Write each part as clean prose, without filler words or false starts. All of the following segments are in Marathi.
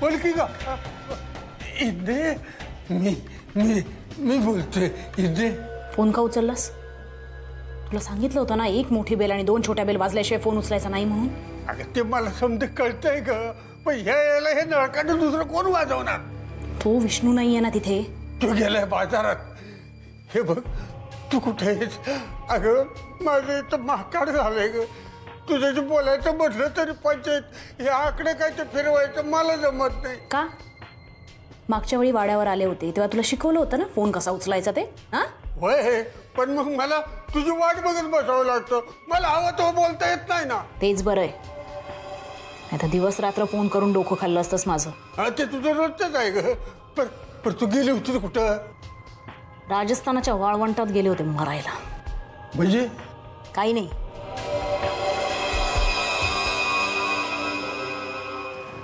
बोल की का इंदे मी मी मी बोलतोय इंदे. फोन का उचललास? तुला सांगितलं होतं ना, एक मोठी बेल आणि दोन छोट्या बेल वाजल्याशिवाय फोन उचलायचा नाही म्हणून. अगं ते मला समजा कळतंय ग, पण ह्याला हे नळकानं दुसरं कोण वाजवणार? तो विष्णू नाहीये ना तिथे. तू गेलाय बाजारात. हे बघ तू कुठे आहेस? अगं माझं इथं महाकाड झालंय ग. तुझ्याशी बोलायचं म्हटलं तरी पंचायत हे आकडे काय ते फिरवायचं मला जमत नाही. का? मागच्या वेळी वाड्यावर आले होते तेव्हा तुला शिकवलं होतं ना फोन कसा उचलायचा ते. हा होय, पण मग मला तुझी वाट बघत बसावं लागतं. मला हवं तो बोलता येत नाही ना. तेच बरं आहे. आता दिवस रात्र फोन करून डोकं खाल्लं असतंच माझं. ते तुझं रोजच आहे ग. पण तू गेली होती कुठं? राजस्थानाच्या वाळवंटात गेले होते मरायला. म्हणजे काही नाही,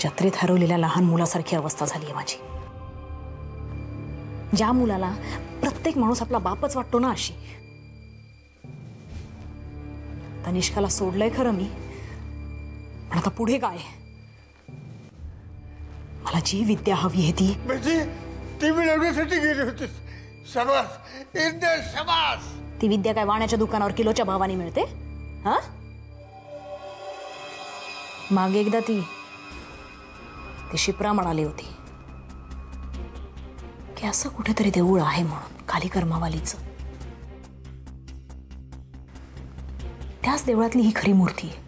जत्रेत हरवलेल्या लहान मुलासारखी अवस्था झाली आहे माझी. ज्या मुलाला प्रत्येक माणूस आपला बापच वाटतो ना, अशी. तनिष्काला सोडलंय खरं मी, पण आता पुढे काय? मला जी विद्या हवी आहे ती म्हणजे ती मिळवण्यासाठी गेली होती. शाबास इंदे शाबास. ती विद्या काय वाण्याच्या दुकानावर किलोच्या भावाने मिळते? हा, मागे एकदा ती शिप्रा म्हणाली होती की असं कुठेतरी देऊळ आहे म्हणून, खाली कर्मावालीचं. त्याच देवळातली ही खरी मूर्ती आहे.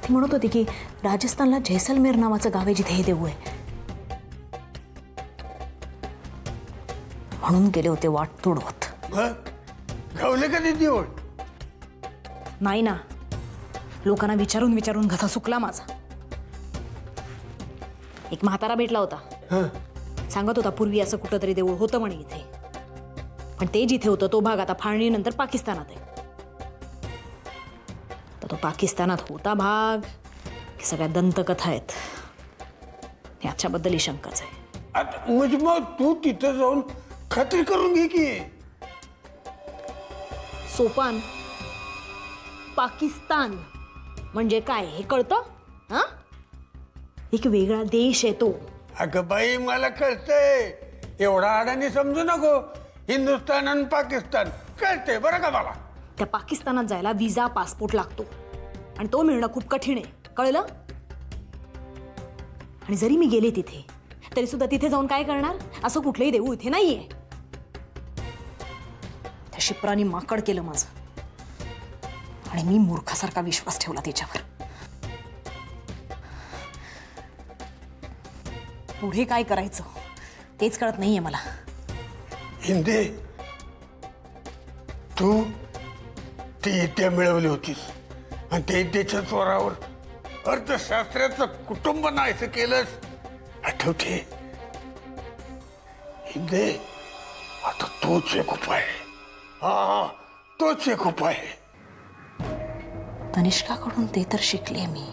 ती म्हणत होती की राजस्थानला जैसलमेर नावाचं गाव आहे जिथे हे देऊळ आहे. म्हणून गेले होते वाट तोडवत. गावले का ते देऊळ? नाही ना, लोकांना विचारून विचारून घसा सुकला माझा. एक म्हातारा भेटला होता. सांगत होता पूर्वी असं कुठंतरी देऊळ होतं म्हणे इथे, पण ते जिथे होतं तो भाग आता फाळणीनंतर पाकिस्तानात आहे. तर तो पाकिस्तानात होता भाग की सगळ्या दंतकथा आहेत याच्याबद्दल शंकाच आहे. म्हणजे मग तू तिथं जाऊन खात्री करून घे की. सोपान पाकिस्तान म्हणजे काय हे कळतं? हा, एक वेगळा देश आहे तो. अगं बाई मला कळतंय, एवढा अडाणी समजू नको. हिंदुस्थान आणि पाकिस्तान कळतंय बरं का मला. त्या पाकिस्तानात जायला विजा पासपोर्ट लागतो आणि तो मिळणं खूप कठीण आहे, कळलं? आणि जरी मी गेले तिथे तरी सुद्धा तिथे जाऊन काय करणार? असं कुठलंही देऊळ इथे नाहीये. त्या शिप्रानी माकड केलं माझं आणि मी मूर्खासारखा विश्वास ठेवला तिच्यावर. पुढे काय करायचं तेच कळत नाहीये मला. हिंदे, तू ती विद्या मिळवली होतीस आणि त्या विद्येच्या जोरावर अर्थशास्त्राचं कुटुंब नाहीसं केलंस, आठवते? हिंदे, आता तोच एक उपाय. हा, तोच एक उपाय. तनिष्काकडून ते तर शिकले मी.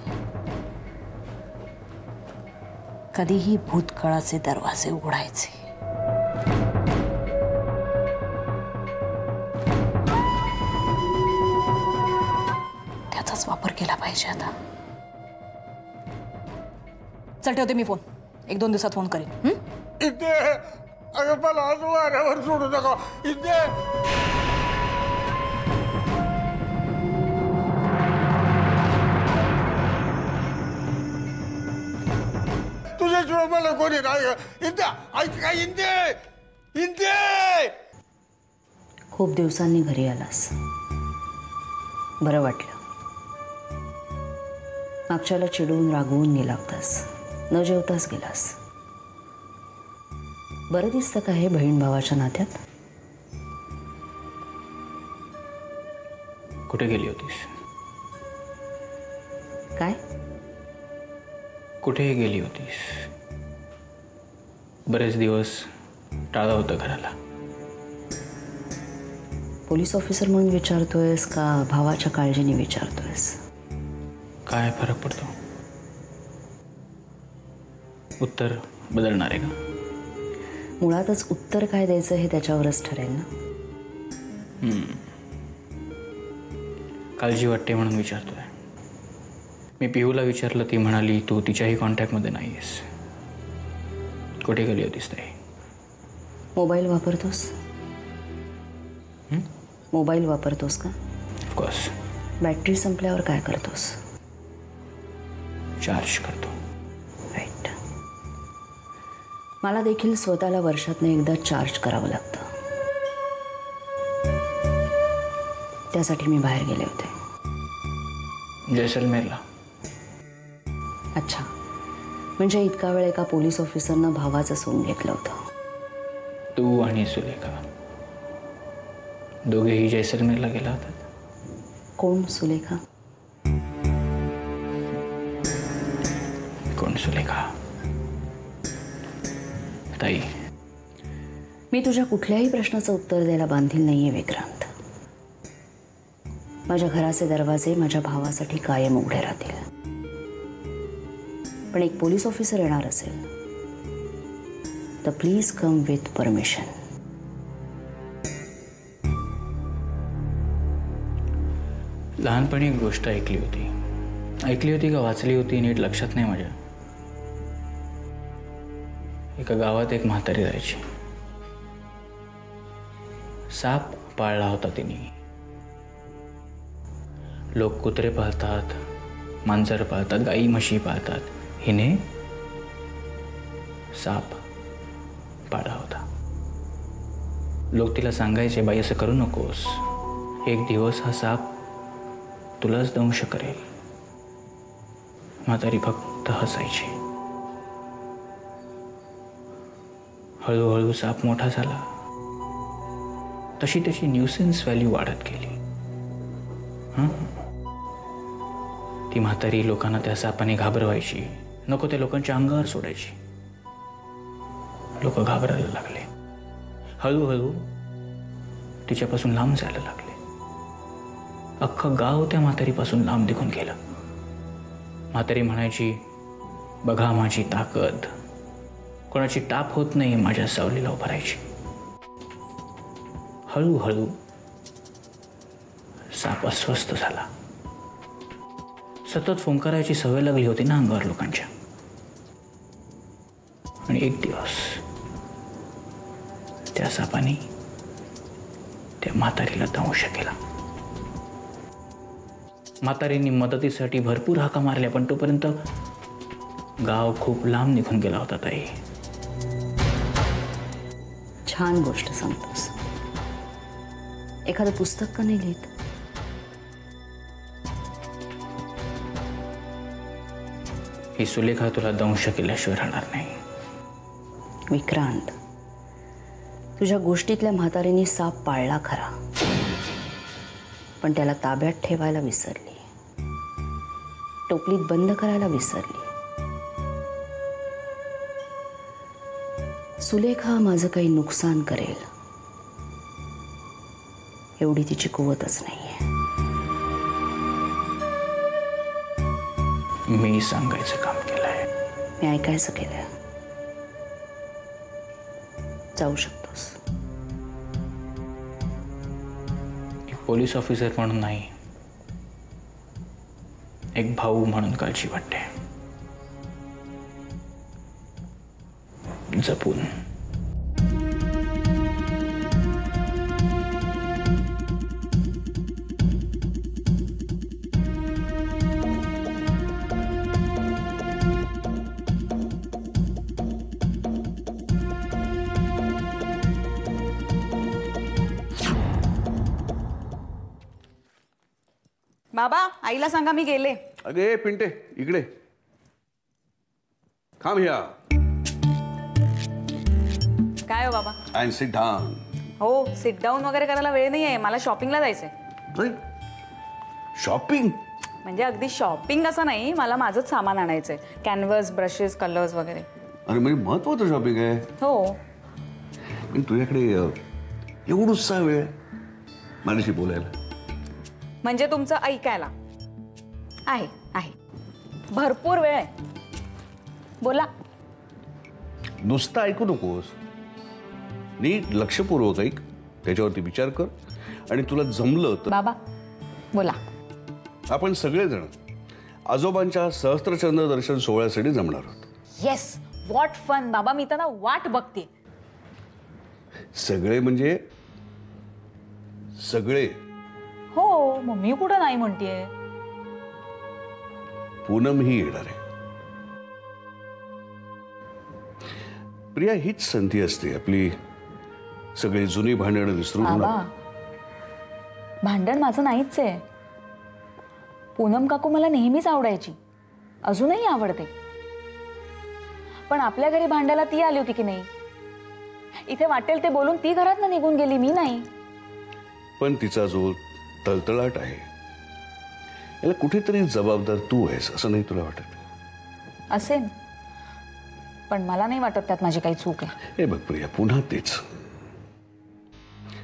कधीही भूतकाळाचे दरवाजे उघडायचे. त्याचाच वापर केला पाहिजे आता. चल ठेवते मी फोन, 1-2 दिवसात फोन करेन. इथे अगं मला आज वाऱ्यावर सोडू नका. इथे तुझ्याशिवाय मला कोणी नाही. इथे ऐक का इंदे, इंदे. खूप दिवसांनी घरी आलास, बरं वाटलं. मागच्याला चिडून रागवून गेला होतास, न जेवताच गेलास. बरं दिसतं का हे बहीण भावाच्या नात्यात? कुठे गेली होतीस? काय? कुठे गेली होतीस? बरेच दिवस टाळलं होतं घराला. पोलीस ऑफिसर म्हणून विचारतोयस का भावाच्या काळजीने विचारतोयस? काय फरक पडतो? उत्तर बदलणार आहे का? मुळातच उत्तर काय द्यायचं हे त्याच्यावरच ठरेल ना. काळजी वाटते म्हणून विचारतोय. मी पिहूला विचारलं, ती म्हणाली तू तिच्याही कॉन्टॅक्टमध्ये नाही आहेस. कुठे गेली होतीस ताई? मोबाईल वापरतोस? मोबाईल वापरतोस का? ऑफकोर्स. बॅटरी संपल्यावर काय करतोस? चार्ज करतो. राईट. मला देखील स्वतःला वर्षातनं एकदा चार्ज करावं लागतं. त्यासाठी मी बाहेर गेले होते. जैसलमेरला. अच्छा, म्हणजे इतका वेळ एका पोलीस ऑफिसरनं भावाचं सोंग घेतलं होतं. तू आणि सुलेखा दोघेही जैसलमेरला गेला होतात. कोण सुलेखा? कोण सुलेखा? ताई, मी तुझ्या कुठल्याही प्रश्नाचं उत्तर द्यायला बांधील नाहीये विक्रांत. माझ्या घराचे दरवाजे माझ्या भावासाठी कायम उघडे राहतील. पण एक पोलीस ऑफिसर येणार असेल तर प्लीज कम विथ परमिशन. लहानपणी एक गोष्ट ऐकली होती का वाचली होती नीट लक्षात नाही माझ्या. एका गावात एक म्हातारी राहायची. साप पाळला होता तिने. लोक कुत्रे पाळतात, मांजर पाळतात, गाई म्हशी पाळतात. हिने साप पाळला होता. लोक तिला सांगायचे, बाई असं करू नकोस, एक दिवस हा साप तुलाच दंश करेल. म्हातारी फक्त हसायची. हळूहळू साप मोठा झाला, तशी त्याची न्यूसेन्स व्हॅल्यू वाढत गेली. ती म्हातारी लोकांना त्या सापाने घाबरवायची, नको त्या लोकांच्या अंगावर सोडायची. लोक घाबरायला लागले. हळूहळू तिच्यापासून लांब जायला लागले. अख्खं गाव त्या म्हातारीपासून लांब निघून गेलं. म्हातारी म्हणायची, बघा माझी ताकद, कोणाची टाप होत नाही माझ्या सावलीला उभं राहायची. हळूहळू साप अस्वस्थ झाला. सतत फुंकारायची सवय लागली होती ना अंगावर लोकांच्या. आणि एक दिवस त्या सापाने त्या म्हातारीला दंश केला. म्हातारीने मदतीसाठी भरपूर हाका मारल्या, पण तोपर्यंत गाव खूप लांब निघून गेला होता. ताई, छान गोष्ट सांगतोस. एखादं पुस्तक का नाही लिहित? ही सुलेखा तुला दंश केल्याशिवाय राहणार नाही. विक्रांत, तुझ्या गोष्टीतल्या म्हातारीने साप पाळला खरा, पण त्याला ताब्यात ठेवायला विसरली, टोपलीत बंद करायला विसरली. सुलेखा माझं काही नुकसान करेल एवढी तिची कुवतच नाहीये. मी सांगायचं काम केलंय. मी ऐकायचं केलंय. जाऊ शकतोस. एक पोलीस ऑफिसर म्हणून नाही, एक भाऊ म्हणून काळजी वाटते. जपून. बाबा, आईला सांगा मी गेले. अगे पिंटे, इकडे काम हिया. काय हो बाबा? And sit down. हो, सिट डाऊन वगैरे करायला वेळ नाही आहे. मला शॉपिंगला जायचंय. शॉपिंग म्हणजे अगदी शॉपिंग असं नाही, मला माझंच सामान आणायचंय. कॅनव्हस, ब्रशेस, कलर्स वगैरे. अरे म्हणजे महत्वाचं शॉपिंग आहे. हो. पण तुझ्याकडे एवढूसा वेळ माझ्याशी बोलायला? म्हणजे तुमचं ऐकायला आहे आहे भरपूर वेळ आहे. बोला. नुसतं ऐकू नकोस, नीट लक्षपूर्वक ऐक, त्याच्यावरती विचार कर, आणि तुला जमलं तर. बाबा बोला. आपण सगळेजण आजोबांच्या सहस्त्रचंद्र दर्शन सोहळ्यासाठी जमणार होतो. येस, व्हॉट फन बाबा, मी त्यांना वाट बघते. सगळे म्हणजे सगळे. हो, मग मी कुठं नाही म्हणतेय. पूनम ही येणार आहे. प्रिया, हीच संधी असते आपली सगळी जुनी भांडणं विसरून. बाबा, भांडण माझं नाहीच आहे. पूनम काकू मला नेहमीच आवडायची, अजूनही आवडते. पण आपल्या घरी भांडायला ती आली होती की नाही? इथे वाटेल ते बोलून ती घरातनं निघून गेली, मी नाही. पण तिचा जो तळतळाट आहे याला कुठेतरी जबाबदार तू आहेस, असं नाही तुला वाटत? असेल, पण मला नाही वाटत त्यात माझी काही चूक आहे. हे बघ प्रिया, पुन्हा तेच.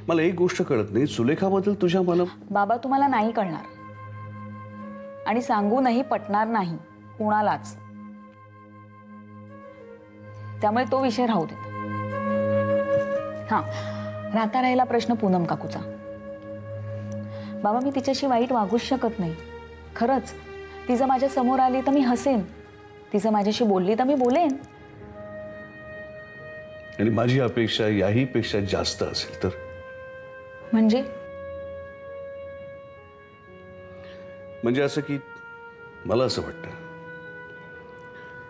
मला एक गोष्ट कळत नाही, सुलेखाबद्दल तुझ्या मनात. बाबा, तुम्हाला नाही कळणार आणि सांगूनही पटणार नाही कुणालाच. त्यामुळे तो विषय राहू दे. हा, राहता राहिला प्रश्न पूनम काकूचा. बाबा, मी तिच्याशी वाईट वागूच शकत नाही. खरंच, ती जर माझ्या समोर आली तर मी हसेन, ती जर माझ्याशी बोलली तर मी बोलेन. आणि माझी अपेक्षा याही पेक्षा जास्त असेल तर? म्हणजे असं की मला असं वाटतं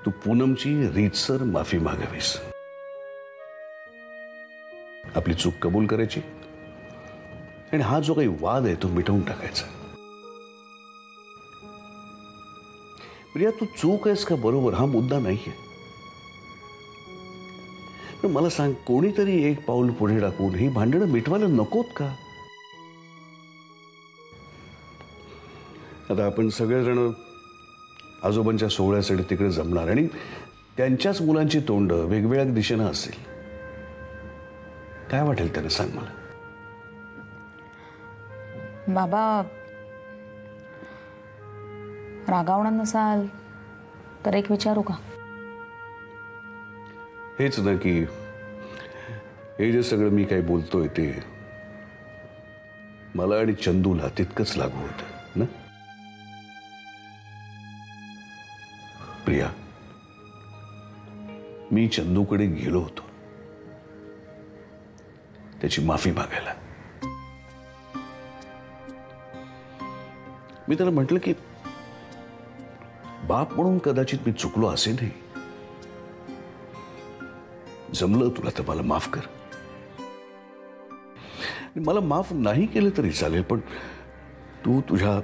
तू पूनमची रीतसर माफी मागावीस, आपली चूक कबूल करायची आणि हा जो काही वाद आहे तो मिटवून टाकायचा. प्रिया, तू चूक आहेस का बरोबर हा मुद्दा नाहीये. पण मला सांग, कोणीतरी एक पाऊल पुढे टाकून ही भांडणं मिटवायला नकोत का? आता आपण सगळेजण आजोबांच्या सोहळ्यासाठी तिकडे जमणार आणि त्यांच्याच मुलांची तोंड वेगवेगळ्या दिशेनं असेल. काय वाटेल त्याला, सांग मला. बाबा, रागावणार नसाल तर एक विचारू का? हेच ना की हे जे सगळं मी काही बोलतोय ते मला आणि चंदूला तितकंच लागू होतं ना. प्रिया, मी चंदूकडे गेलो होतो त्याची माफी मागायला. मी त्याला म्हटलं की बाप म्हणून कदाचित मी चुकलो असे नाही, जमलं तुला तर मला माफ कर. मला माफ नाही केलं तरी चालेल, पण तू तुझ्या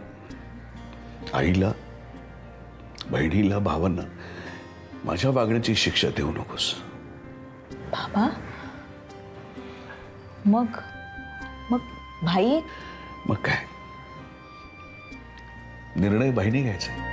आईला, बहिणीला, भावांना माझ्या वागण्याची शिक्षा देऊ नकोस. बाबा, मग भाई? मग काय, निर्णय बहिणी घ्यायचा.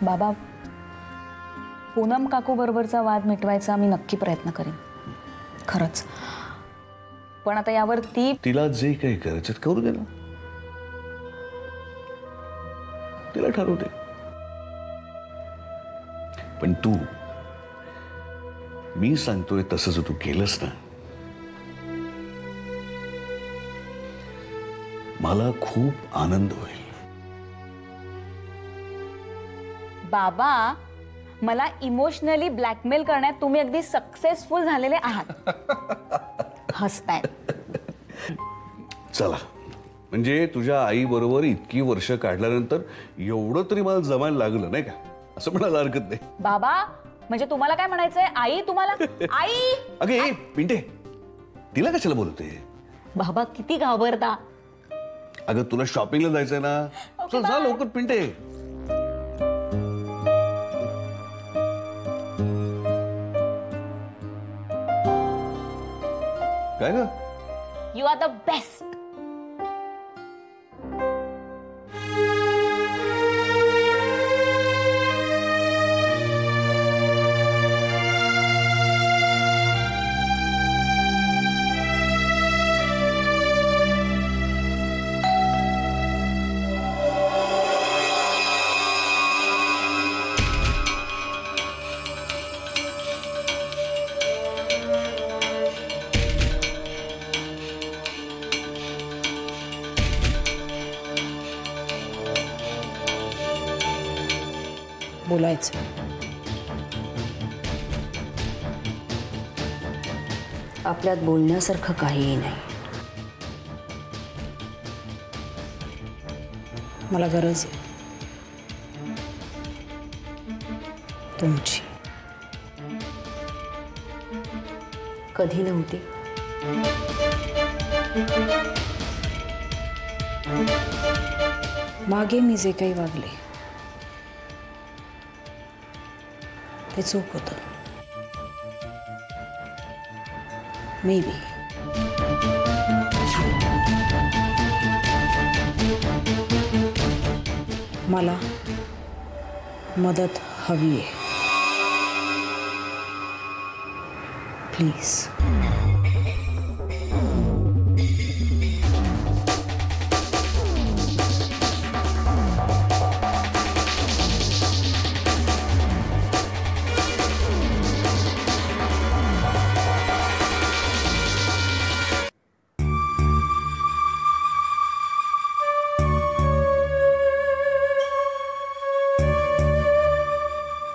बाबा, पूनम काकू बरोबरचा वाद मिटवायचा मी नक्की प्रयत्न करेन, खरंच. पण आता यावर तिला जे काही करायचं करू दे ना, तिला ठरवू दे. पण तू, मी सांगतोय तसं जर तू केलंस ना, मला खूप आनंद होईल. बाबा, मला इमोशनली ब्लॅकमेल करण्यात तुम्ही अगदी सक्सेसफुल झालेले आहात. हसताय. चला, म्हणजे तुझ्या आई बरोबर इतकी वर्ष काढल्यानंतर एवढं तरी मला जमायला लागलं नाही का, असं म्हणायला हरकत नाही. बाबा, म्हणजे तुम्हाला काय म्हणायचंय? आई तुम्हाला आई? अगे ए पिंटे, तिला कशाला बोलते? बाबा, किती घाबरता. अगं, तुला शॉपिंगला जायचंय ना, चल जा लवकर पिंटे. काय ग? You are the best. बोलायचं. आपल्यात बोलण्यासारखं काहीही नाही. मला गरज आहे तुमची. कधी नव्हती. मागे मी जे काही वागले ते चूक होतं. May be. मला मदत हवी आहे. प्लीज.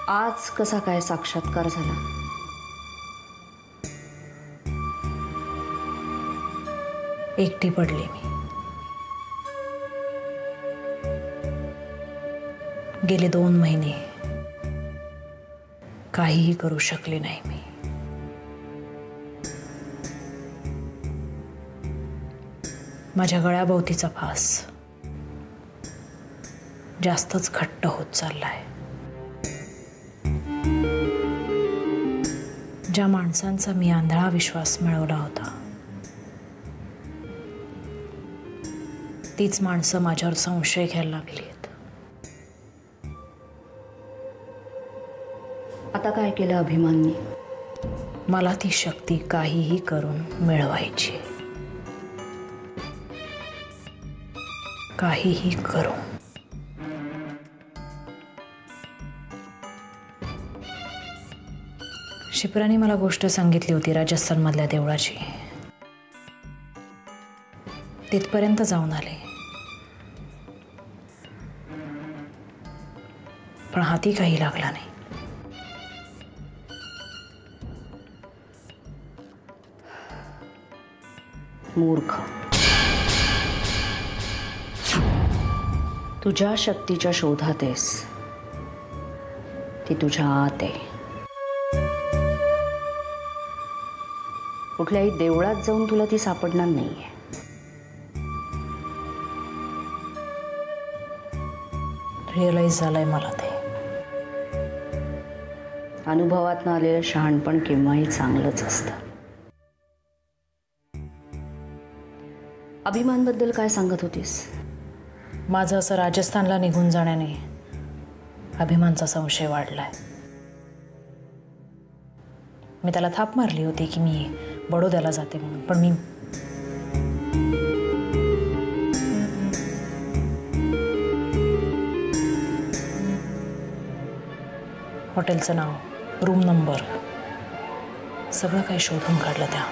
आज कसा काय साक्षात्कार झाला? एकटी पडली मी. गेले 2 महिने काहीही करू शकले नाही मी. माझ्या गळ्याभोवतीचा फास जास्तच घट्ट होत चाललाय. ज्या माणसांचा मी आंधळा विश्वास मिळवला होता तीच माणसं माझ्यावर संशय घ्यायला लागलीत. आता काय केलं अभिमाननी? मला ती शक्ती काहीही करून मिळवायची. काहीही करून. शिप्राने मला गोष्ट सांगितली होती राजस्थानमधल्या देवळाची. तिथपर्यंत जाऊन आले, पण हाती काही लागला नाही. मूर्ख. तुझ्या शक्तीच्या शोधात आहेस. ती तुझ्या आत आहे. कुठल्याही देवळात जाऊन तुला ती सापडणार नाहीये. रिअलाइज झालंय मला ते. अनुभवातनं आलेलं शहाणपण केव्हाही चांगलंच असतं. अभिमानबद्दल काय सांगत होतीस? माझं असं राजस्थानला निघून जाण्याने अभिमानचा संशय वाढलाय. मी त्याला थाप मारली होती की मी बडोद्याला जाते म्हणून, पण मी हॉटेलचं नाव, रूम नंबर सगळं काही शोधून काढलं त्या.